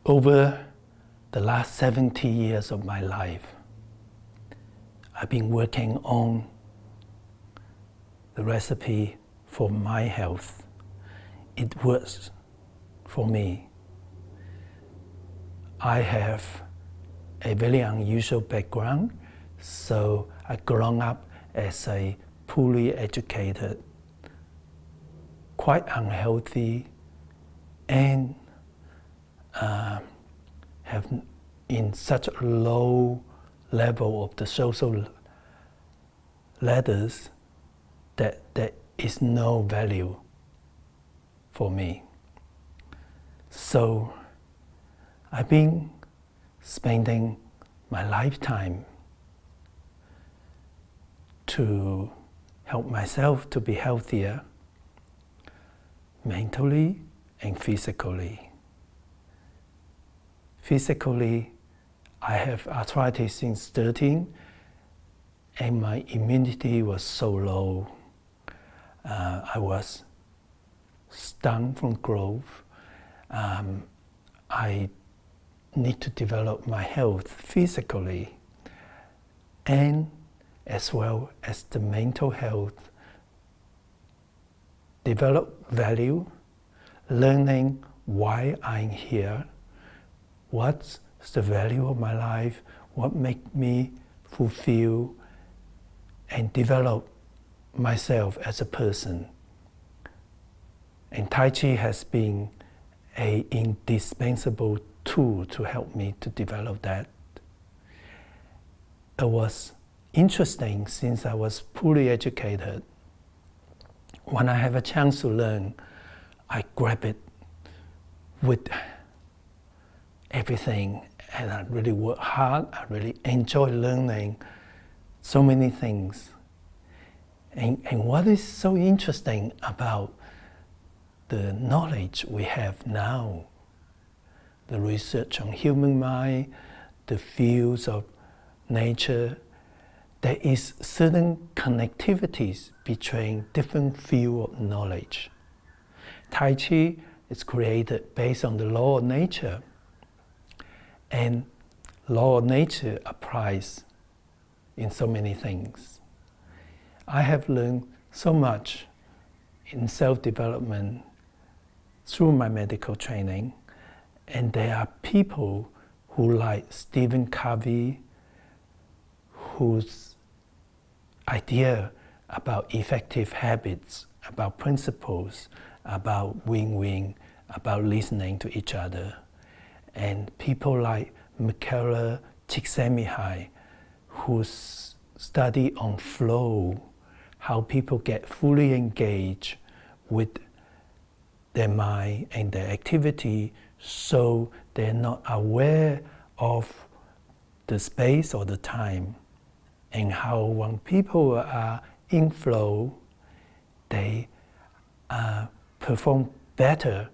Over the last 70 years of my life, I've been working on the recipe for my health. It works for me. I have a very unusual background, so I grown up as a poorly educated, quite unhealthy, and have in such a low level of the social ladders that there is no value for me. So I've been spending my lifetime to help myself to be healthier mentally and physically. Physically, I have arthritis since 13, and my immunity was so low. I was stunned from growth. I need to develop my health physically, and as well as the mental health. Develop value, learning why I'm here, what's the value of my life, what makes me fulfill, and develop myself as a person. And Tai Chi has been an indispensable tool to help me to develop that. It was interesting since I was poorly educated. When I have a chance to learn, I grab it with everything, and I really work hard. I really enjoy learning so many things. And what is so interesting about the knowledge we have now, the research on human mind, the fields of nature, there is certain connectivities between different fields of knowledge. Tai Chi is created based on the law of nature, and law of nature applies in so many things. I have learned so much in self-development through my medical training, and there are people who like Stephen Covey, whose idea about effective habits, about principles, about win-win, about listening to each other. And people like Michaela Csikszentmihalyi, whose study on flow, how people get fully engaged with their mind and their activity, so they're not aware of the space or the time. And how when people are in flow, they perform better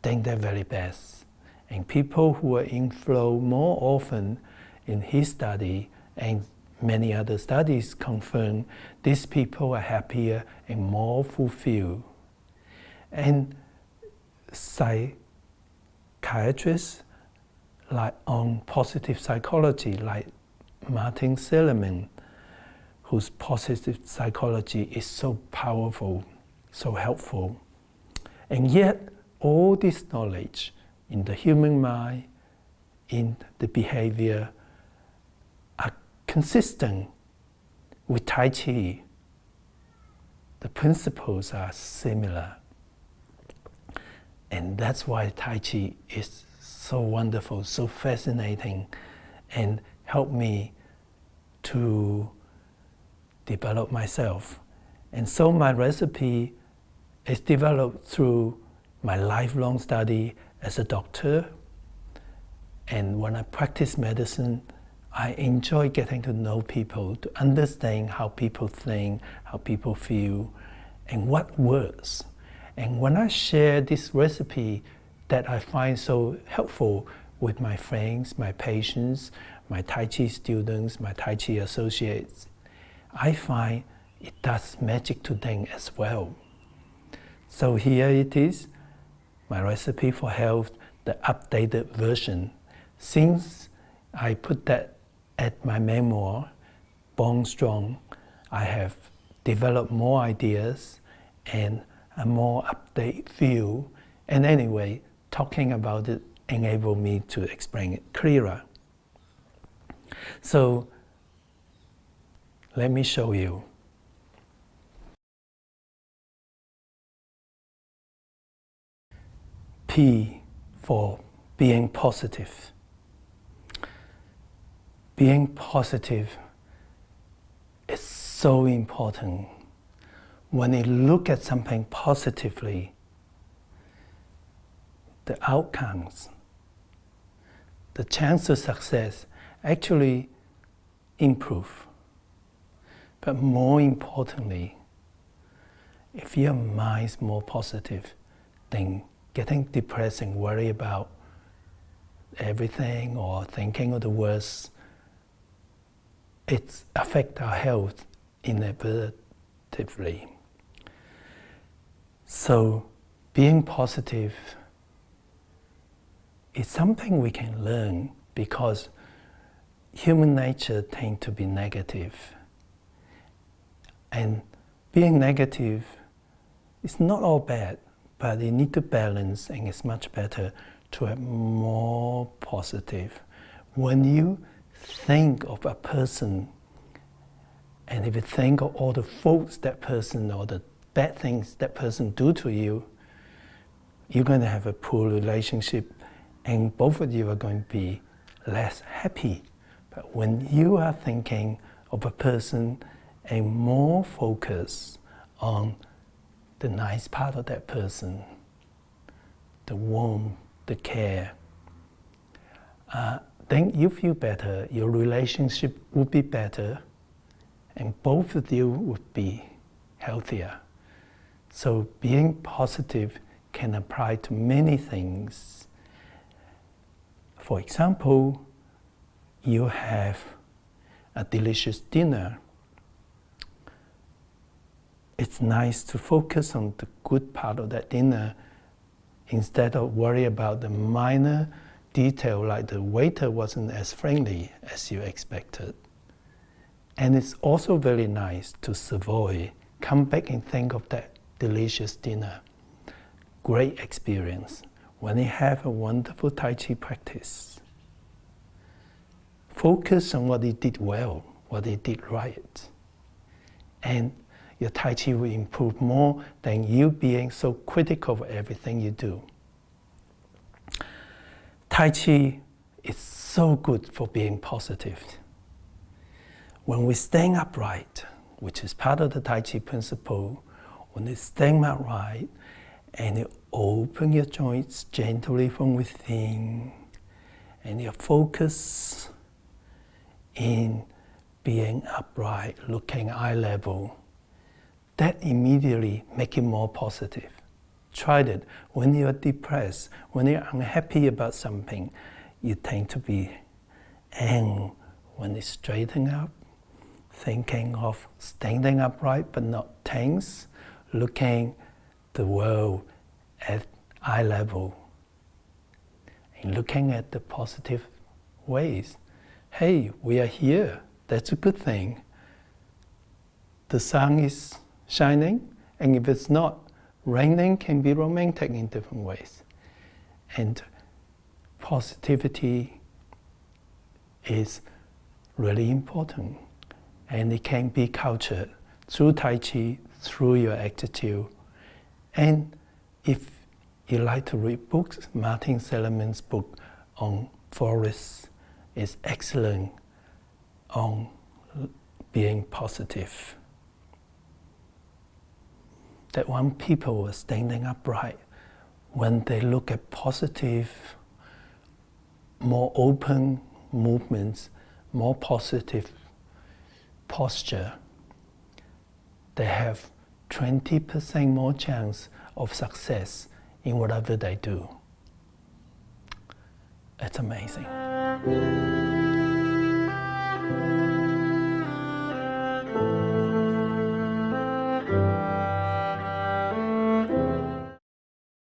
than their very best. And people who are in flow more often, in his study and many other studies confirm, these people are happier and more fulfilled. And psychiatrists like on positive psychology, like Martin Seligman, whose positive psychology is so powerful, so helpful. And yet, all this knowledge in the human mind, in the behavior, are consistent with Tai Chi. The principles are similar. And that's why Tai Chi is so wonderful, so fascinating, and helped me to develop myself. And so my recipe is developed through my lifelong study as a doctor. And when I practice medicine, I enjoy getting to know people, to understand how people think, how people feel, and what works. And when I share this recipe that I find so helpful with my friends, my patients, my Tai Chi students, my Tai Chi associates, I find it does magic to them as well. So here it is, my recipe for health, the updated version. Since I put that at my memoir, Born Strong, I have developed more ideas and a more updated view. And anyway, talking about it enabled me to explain it clearer. So let me show you. P for being positive. Being positive is so important. When you look at something positively, the outcomes, the chance of success actually improve. But more importantly, if your mind is more positive, then getting depressed and worry about everything or thinking of the worst, it affects our health inevitably. So being positive is something we can learn, because human nature tends to be negative. And being negative is not all bad, but you need to balance, and it's much better to have more positive. When you think of a person, and if you think of all the faults that person or the bad things that person do to you, you're going to have a poor relationship, and both of you are going to be less happy. But when you are thinking of a person and more focus on the nice part of that person, the warmth, the care, then you feel better, your relationship will be better, and both of you would be healthier. So being positive can apply to many things. For example, you have a delicious dinner. It's nice to focus on the good part of that dinner instead of worry about the minor detail, like the waiter wasn't as friendly as you expected. And it's also very nice to savoy, come back and think of that delicious dinner. Great experience when you have a wonderful Tai Chi practice. Focus on what you did well, what you did right. And your Tai Chi will improve more than you being so critical of everything you do. Tai Chi is so good for being positive. When we stand upright, which is part of the Tai Chi principle, when you stand upright and you open your joints gently from within, and you focus in being upright, looking eye level, that immediately makes it more positive. Try it. When you're depressed, when you're unhappy about something, you tend to be angry. When you straighten up, thinking of standing upright but not tense, looking the world at eye level, and looking at the positive ways. Hey, we are here. That's a good thing. The sun is shining, and if it's not, raining can be romantic in different ways. And positivity is really important, and it can be cultured through Tai Chi, through your attitude. And if you like to read books, Martin Seligman's book on forests is excellent on being positive. That when people are standing upright, when they look at positive, more open movements, more positive posture, they have 20% more chance of success in whatever they do. It's amazing.